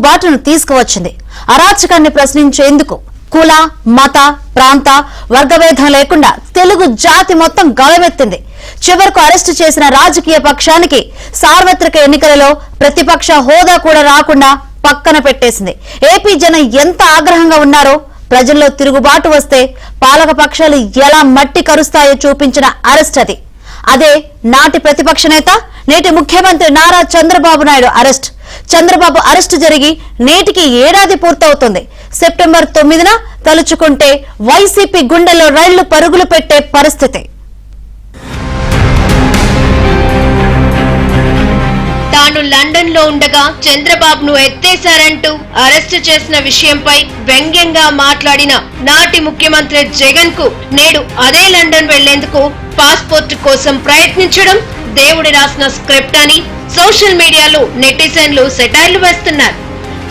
తిరుగుబాటును తీసుకువచ్చింది. అరాచకాన్ని ప్రశ్నించేందుకు కుల, మత, ప్రాంత, వర్గభేదం లేకుండా తెలుగు జాతి మొత్తం గళమెత్తింది. చివరకు అరెస్టు చేసిన రాజకీయ పక్షానికి సార్వత్రిక ఎన్నికలలో ప్రతిపక్ష హోదా కూడా రాకుండా పక్కన పెట్టేసింది. ఏపీ జనం ఎంత ఆగ్రహంగా ఉన్నారో, ప్రజల్లో తిరుగుబాటు వస్తే పాలక పక్షాలు ఎలా మట్టి కరుస్తాయో చూపించిన అరెస్ట్ అది. అదే నాటి ప్రతిపక్ష నేత, నేటి ముఖ్యమంత్రి నారా చంద్రబాబు నాయుడు అరెస్ట్. చంద్రబాబు అరెస్టు జరిగి నేటికి ఏడాది పూర్తవుతుంది. సెప్టెంబర్ 9న తలుచుకుంటే వైసీపీ గుండెల్లో రైళ్లు పరుగులు పెట్టే పరిస్థితి. తాను లండన్ లో ఉండగా చంద్రబాబును ఎత్తేశారంటూ అరెస్టు చేసిన విషయంపై వ్యంగ్యంగా మాట్లాడిన నాటి ముఖ్యమంత్రి జగన్ కు నేడు అదే లండన్ వెళ్లేందుకు పాస్పోర్ట్ కోసం ప్రయత్నించడం దేవుడి రాసిన స్క్రిప్ట్ అని సోషల్ మీడియాలో నెటిజన్లు సెటైర్లు వేస్తున్నారు.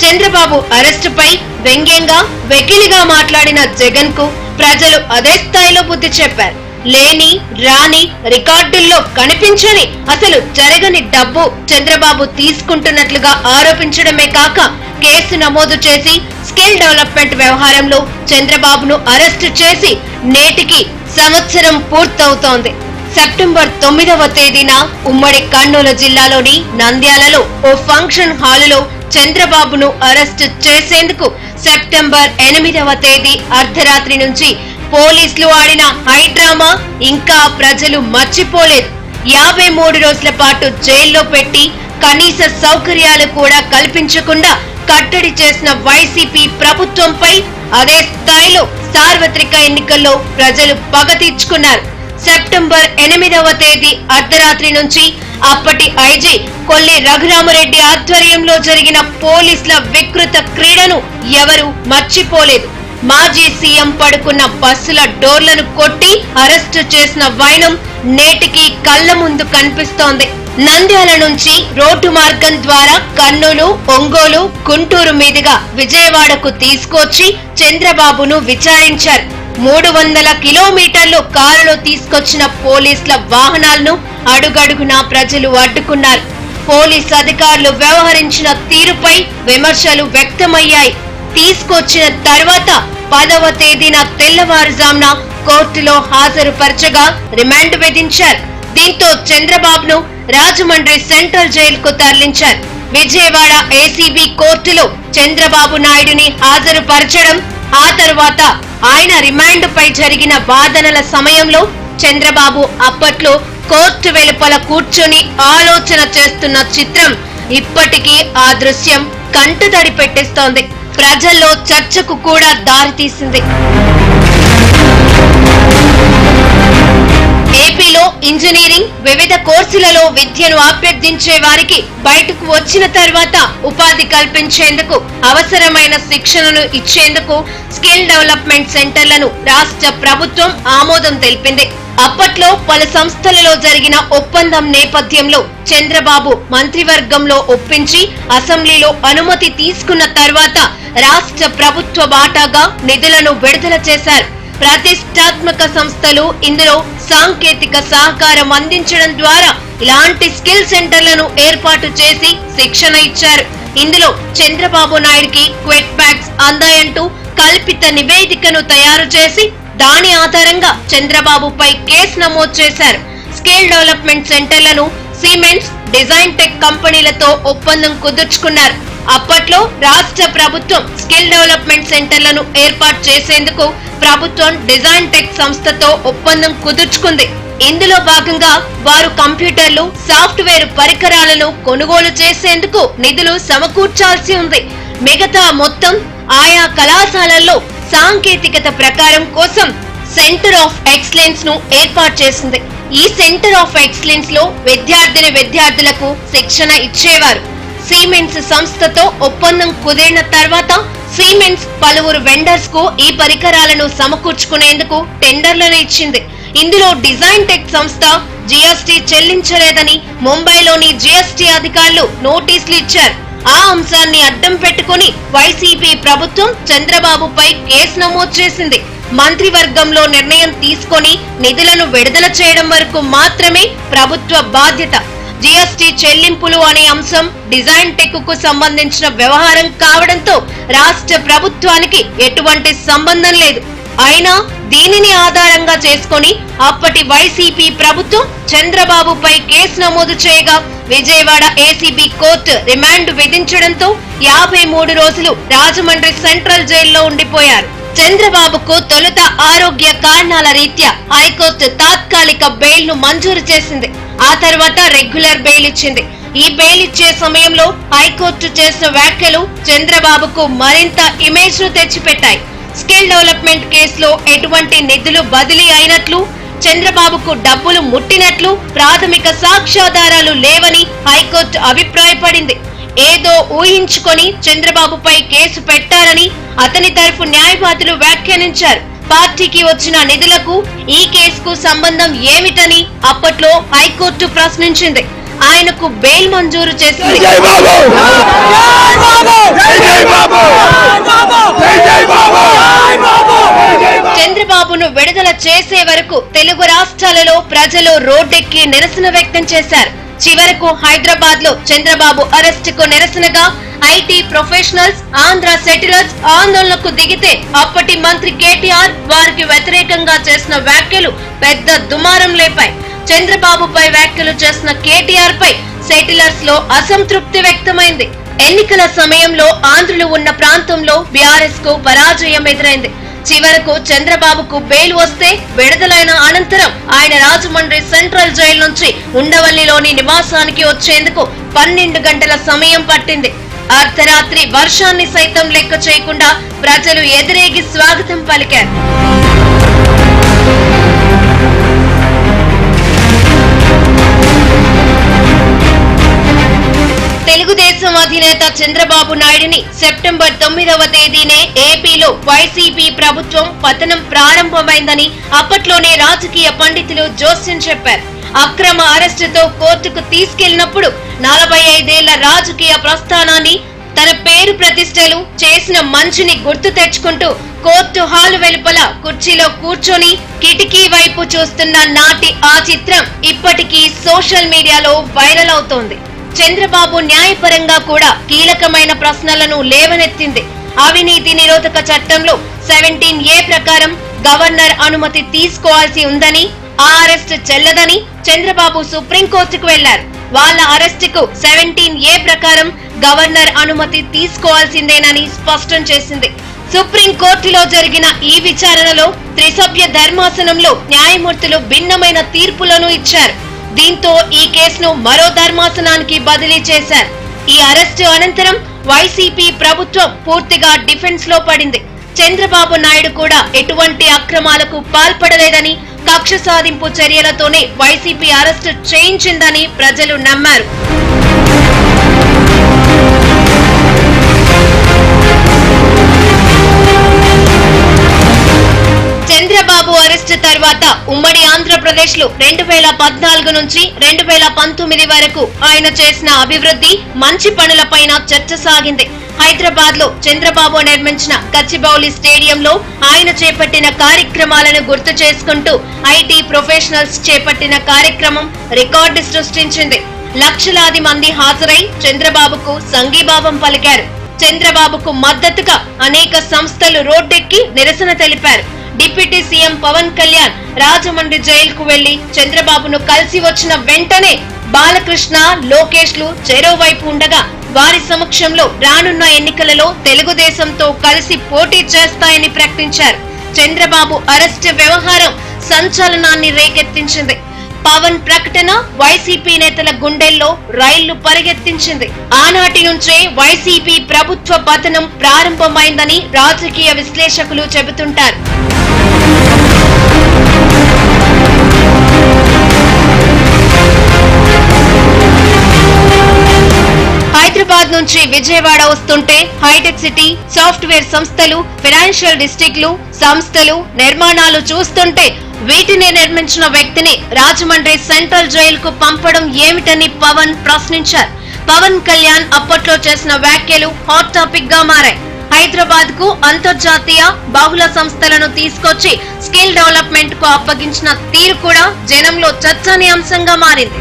చంద్రబాబు అరెస్టుపై వ్యంగ్యంగా వెకిలిగా మాట్లాడిన జగన్ కు ప్రజలు అదే స్థాయిలో బుద్ధి చెప్పారు. లేని రాని రికార్డుల్లో కనిపించని అసలు జరగని డబ్బు చంద్రబాబు తీసుకుంటున్నట్లుగా ఆరోపించడమే కాక కేసు నమోదు చేసి స్కిల్ డెవలప్మెంట్ వ్యవహారంలో చంద్రబాబును అరెస్టు చేసి నేటికి సంవత్సరం పూర్తవుతోంది. సెప్టెంబర్ 9వ తేదీన ఉమ్మడి కర్నూలు జిల్లాలోని నంద్యాలలో ఓ ఫంక్షన్ హాలులో చంద్రబాబును అరెస్టు చేసేందుకు సెప్టెంబర్ 8వ తేదీ అర్ధరాత్రి నుంచి పోలీసులు ఆడిన హైడ్రామా ఇంకా ప్రజలు మర్చిపోలేదు. 53 రోజుల పాటు జైల్లో పెట్టి కనీస సౌకర్యాలు కూడా కల్పించకుండా కట్టడి చేసిన వైసీపీ ప్రభుత్వంపై అదే స్థాయిలో సార్వత్రిక ఎన్నికల్లో ప్రజలు పగ తీర్చుకున్నారు. సెప్టెంబర్ 8వ తేదీ అర్ధరాత్రి నుంచి అప్పటి ఐజీ కొల్లి రఘురామరెడ్డి ఆధ్వర్యంలో జరిగిన పోలీసుల వికృత క్రీడను ఎవరూ మర్చిపోలేదు. మాజీ సీఎం పడుకున్న బస్సుల డోర్లను కొట్టి అరెస్టు చేసిన వైనం నేటికి కళ్ల ముందు కనిపిస్తోంది. నంద్యాల నుంచి రోడ్డు మార్గం ద్వారా కర్నూలు, ఒంగోలు, గుంటూరు మీదుగా విజయవాడకు తీసుకొచ్చి చంద్రబాబును విచారించారు. 300 కిలోమీటర్లు కారులో తీసుకొచ్చిన పోలీసుల వాహనాలను అడుగడుగునా ప్రజలు అడ్డుకున్నారు. పోలీసు అధికారులు వ్యవహరించిన తీరుపై విమర్శలు వ్యక్తమయ్యాయి. తీసుకొచ్చిన తర్వాత 10వ తేదీన తెల్లవారుజామున కోర్టులో హాజరుపరచగా రిమాండ్ విధించారు. దీంతో చంద్రబాబును రాజమండ్రి సెంట్రల్ జైలుకు తరలించారు. విజయవాడ ఏసీబీ కోర్టులో చంద్రబాబు నాయుడుని హాజరుపరచడం, ఆ తర్వాత ఆయన రిమాండ్ పై జరిగిన వాదనల సమయంలో చంద్రబాబు అప్పట్లో కోర్టు వెలుపల కూర్చొని ఆలోచన చేస్తున్న చిత్రం ఇప్పటికీ ఆ దృశ్యం కంటతడి పెట్టిస్తోంది. ప్రజల్లో చర్చకు కూడా దారితీసింది. ఏపీలో ఇంజనీరింగ్ వివిధ కోర్సులలో విద్యను అభ్యర్థించే వారికి బయటకు వచ్చిన తర్వాత ఉపాధి కల్పించేందుకు అవసరమైన శిక్షణను ఇచ్చేందుకు స్కిల్ డెవలప్మెంట్ సెంటర్లను రాష్ట్ర ప్రభుత్వం ఆమోదం తెలిపింది. అప్పట్లో పలు సంస్థలలో జరిగిన ఒప్పందం నేపథ్యంలో చంద్రబాబు మంత్రివర్గంలో ఒప్పించి అసెంబ్లీలో అనుమతి తీసుకున్న తర్వాత రాష్ట్ర ప్రభుత్వ వాటాగా నిధులను విడుదల చేశారు. ప్రతిష్టాత్మక సంస్థలు ఇందులో సాంకేతిక సహకారం అందించడం ద్వారా ఇలాంటి స్కిల్ సెంటర్లను ఏర్పాటు చేసి శిక్షణ ఇచ్చారు. ఇందులో చంద్రబాబు నాయుడికి క్వెట్ బ్యాగ్స్ అందాయంటూ కల్పిత నివేదికను తయారు చేసి దాని ఆధారంగా చంద్రబాబుపై కేసు నమోదు చేశారు. స్కిల్ డెవలప్మెంట్ సెంటర్లను సిమెంట్స్, డిజైన్ టెక్ కంపెనీలతో ఒప్పందం కుదుర్చుకున్నారు. అప్పట్లో రాష్ట్ర ప్రభుత్వం స్కిల్ డెవలప్మెంట్ సెంటర్లను ఏర్పాటు చేసేందుకు ప్రభుత్వం డిజైన్ టెక్ సంస్థతో ఒప్పందం కుదుర్చుకుంది. ఇందులో భాగంగా వారు కంప్యూటర్లు, సాఫ్ట్వేర్ పరికరాలను కొనుగోలు చేసేందుకు నిధులు సమకూర్చాల్సి ఉంది. మిగతా మొత్తం ఆయా కళాశాలల్లో సాంకేతికత ప్రకారం కోసం సెంటర్ ఆఫ్ ఎక్సలెన్స్ ను ఏర్పాటు చేసింది. ఈ సెంటర్ ఆఫ్ ఎక్సలెన్స్ లో విద్యార్థులకు శిక్షణ ఇచ్చేవారు. సిమెంట్స్ సంస్థతో ఒప్పందం కుదిరిన తర్వాత సిమెంట్స్ పలువురు వెండర్స్ కు ఈ పరికరాలను సమకూర్చుకునేందుకు టెండర్లను ఇచ్చింది. ఇందులో డిజైన్ టెక్ సంస్థ జీఎస్టీ చెల్లించలేదని ముంబైలోని జీఎస్టీ అధికారులు నోటీసులు ఇచ్చారు. ఆ అంశాన్ని అడ్డం పెట్టుకుని వైసీపీ ప్రభుత్వం చంద్రబాబుపై కేసు నమోదు చేసింది. మంత్రివర్గంలో నిర్ణయం తీసుకొని నిధులను విడుదల చేయడం వరకు మాత్రమే ప్రభుత్వ బాధ్యత. జీఎస్టీ చెల్లింపులు అనే అంశం డిజైన్ టెక్ కు సంబంధించిన వ్యవహారం కావడంతో రాష్ట్ర ప్రభుత్వానికి ఎటువంటి సంబంధం లేదు. అయినా దీనిని ఆధారంగా చేసుకొని అప్పటి వైసీపీ ప్రభుత్వం చంద్రబాబుపై కేసు నమోదు చేయగా విజయవాడ ఏసీబీ కోర్టు రిమాండ్ విధించడంతో 53 రోజులు రాజమండ్రి సెంట్రల్ జైల్లో ఉండిపోయారు. చంద్రబాబుకు తొలుత ఆరోగ్య కారణాల రీత్యా హైకోర్టు తాత్కాలిక బెయిల్ ను మంజూరు చేసింది. ఆ తర్వాత రెగ్యులర్ బెయిల్ ఇచ్చింది. ఈ బెయిల్ ఇచ్చే సమయంలో హైకోర్టు చేసిన వ్యాఖ్యలు చంద్రబాబుకు మరింత ఇమేజ్ ను తెచ్చిపెట్టాయి. స్కిల్ డెవలప్మెంట్ కేసులో ఎటువంటి నిధులు బదిలీ అయినట్లు, చంద్రబాబుకు డబ్బులు ముట్టినట్లు ప్రాథమిక సాక్ష్యాధారాలు లేవని హైకోర్టు అభిప్రాయపడింది. ఏదో ఊహించుకొని చంద్రబాబుపై కేసు పెట్టారని అతని తరఫు న్యాయవాదులు వ్యాఖ్యానించారు. పార్టీకి వచ్చిన నిధులకు ఈ కేసుకు సంబంధం ఏమిటని అప్పట్లో హైకోర్టు ప్రశ్నించింది. ఆయనకు బెయిల్ మంజూరు చేసింది. చంద్రబాబును విడుదల చేసే వరకు తెలుగు రాష్ట్రాలలో ప్రజలు రోడ్డెక్కి నిరసన వ్యక్తం చేశారు. చివరకు హైదరాబాద్ లో చంద్రబాబు అరెస్టుకు నిరసనగా ఐటీ ప్రొఫెషనల్స్, ఆంధ్ర సెటిలర్స్ ఆందోళనకు దిగితే అప్పటి మంత్రి కేటీఆర్ వారికి వ్యతిరేకంగా చేసిన వ్యాఖ్యలు పెద్ద దుమారం లేపాయి. చంద్రబాబుపై వ్యాఖ్యలు చేసిన కేటీఆర్ పై సెటిలర్స్ లో అసంతృప్తి వ్యక్తమైంది. ఎన్నికల సమయంలో ఆంధ్రులు ఉన్న ప్రాంతంలో బీఆర్ఎస్ కు పరాజయం ఎదురైంది. చివరకు చంద్రబాబుకు బెయిల్ వస్తే విడుదలైన అనంతరం ఆయన రాజమండ్రి సెంట్రల్ జైలు నుంచి ఉండవల్లిలోని నివాసానికి వచ్చేందుకు 12 గంటల సమయం పట్టింది. అర్ధరాత్రి వర్షాన్ని సైతం లెక్క చేయకుండా ప్రజలు ఎదురేగి స్వాగతం పలికారు. తెలుగుదేశం అధినేత చంద్రబాబు నాయుడిని సెప్టెంబర్ 9వ తేదీనే ఏపీలో వైసీపీ ప్రభుత్వం పతనం ప్రారంభమైందని అప్పట్లోనే రాజకీయ పండితులు జోస్యం చెప్పారు. అక్రమ అరెస్టుతో కోర్టుకు తీసుకెళ్లినప్పుడు 45 ఏళ్ల రాజకీయ ప్రస్థానాన్ని, తన పేరు ప్రతిష్టలు, చేసిన మంచిని గుర్తు తెచ్చుకుంటూ కోర్టు హాల్ వెలుపల కుర్చీలో కూర్చొని కిటికీ వైపు చూస్తున్న నాటి ఆ చిత్రం ఇప్పటికీ సోషల్ మీడియాలో వైరల్ అవుతోంది. చంద్రబాబు న్యాయపరంగా కూడా కీలకమైన ప్రశ్నలను లేవనెత్తింది. అవినీతి నిరోధక చట్టంలో 17A ప్రకారం గవర్నర్ అనుమతి తీసుకోవాల్సి ఉందని, ఆ అరెస్ట్ చెల్లదని చంద్రబాబు సుప్రీంకోర్టుకు వెళ్లారు. వాళ్ళ అరెస్టుకు 17A ప్రకారం గవర్నర్ అనుమతి తీసుకోవాల్సిందేనని స్పష్టం చేసింది. సుప్రీంకోర్టులో జరిగిన ఈ విచారణలో త్రిసభ్య ధర్మాసనంలో న్యాయమూర్తులు భిన్నమైన తీర్పులను ఇచ్చారు. దీంతో ఈ కేసును మరో ధర్మాసనానికి బదిలీ చేశారు. ఈ అరెస్టు అనంతరం వైసీపీ ప్రభుత్వం పూర్తిగా డిఫెన్స్ లో పడింది. చంద్రబాబు నాయుడు కూడా ఎటువంటి అక్రమాలకు పాల్పడలేదని, కక్ష సాధింపు చర్యలతోనే వైసీపీ అరెస్టు చేయించిందని ప్రజలు నమ్మారు. చంద్రబాబు అరెస్టు తర్వాత ఉమ్మడి ఆంధ్రప్రదేశ్ లో 2014 నుంచి 2019 వరకు ఆయన చేసిన అభివృద్ధి, మంచి పనులపైన చర్చ సాగింది. హైదరాబాద్ లో చంద్రబాబు నిర్మించిన గచ్చిబౌలి స్టేడియంలో ఆయన చేపట్టిన కార్యక్రమాలను గుర్తు చేసుకుంటూ ఐటీ ప్రొఫెషనల్స్ చేపట్టిన కార్యక్రమం రికార్డు సృష్టించింది. లక్షలాది మంది హాజరై చంద్రబాబుకు సంఘీభావం పలికారు. చంద్రబాబుకు మద్దతుగా అనేక సంస్థలు రోడ్డెక్కి నిరసన తెలిపారు. డిప్యూటీ సీఎం పవన్ కళ్యాణ్ రాజమండ్రి జైలుకు వెళ్లి చంద్రబాబును కలిసి వచ్చిన వెంటనే బాలకృష్ణ, లోకేష్ లు చెరోవైపు ఉండగా వారి సమక్షంలో రానున్న ఎన్నికలలో తెలుగుదేశంతో కలిసి పోటీ చేస్తాయని ప్రకటించారు. చంద్రబాబు అరెస్టు వ్యవహారం సంచలనాన్ని రేకెత్తించింది. పవన్ ప్రకటన వైసీపీ నేతల గుండెల్లో రైళ్లు పరిగెత్తించింది. ఆనాటి నుంచే వైసీపీ ప్రభుత్వ పతనం ప్రారంభమైందని రాజకీయ విశ్లేషకులు చెబుతుంటారు. హైదరాబాద్ నుంచి విజయవాడ వస్తుంటే హైటెక్ సిటీ, సాఫ్ట్వేర్ సంస్థలు, ఫైనాన్షియల్ డిస్ట్రిక్ట్లు, సంస్థలు, నిర్మాణాలు చూస్తుంటే వీటిని నిర్మించిన వ్యక్తిని రాజమండ్రి సెంట్రల్ జైలుకు పంపడం ఏమిటని పవన్ ప్రశ్నించారు. పవన్ కళ్యాణ్ అప్పట్లో చేసిన వ్యాఖ్యలు హాట్ టాపిక్ గా మారాయి. హైదరాబాద్ కు అంతర్జాతీయ బహుళ సంస్థలను తీసుకొచ్చి స్కిల్ డెవలప్మెంట్ కు అప్పగించిన తీరు కూడా జనంలో చర్చనీయాంశంగా మారింది.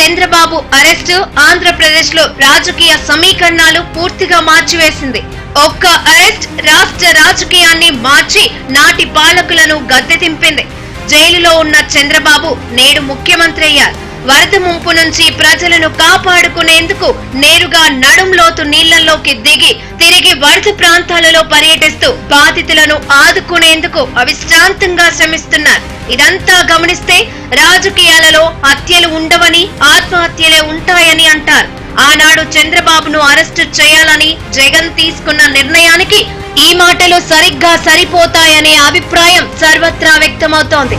చంద్రబాబు అరెస్టు ఆంధ్రప్రదేశ్ లో రాజకీయ సమీకరణాలు పూర్తిగా మార్చివేసింది. ఒక్క అరెస్ట్ రాష్ట్ర రాజకీయాన్ని మార్చి నాటి పాలకులను గద్దె దింపింది. జైలులో ఉన్న చంద్రబాబు నేడు ముఖ్యమంత్రి అయ్యారు. వరద ముంపు నుంచి ప్రజలను కాపాడుకునేందుకు నేరుగా నడుంలోతు నీళ్లలోకి దిగి తిరిగి వరద ప్రాంతాలలో పర్యటిస్తూ బాధితులను ఆదుకునేందుకు అవిశ్రాంతంగా శ్రమిస్తున్నారు. ఇదంతా గమనిస్తే రాజకీయాలలో హత్యలు ఉండవని, ఆత్మహత్యలే ఉంటాయని అంటారు. ఆనాడు చంద్రబాబును అరెస్టు చేయాలని జగన్ తీసుకున్న నిర్ణయానికి ఈ మాటలు సరిగ్గా సరిపోతాయనే అభిప్రాయం సర్వత్రా వ్యక్తమవుతోంది.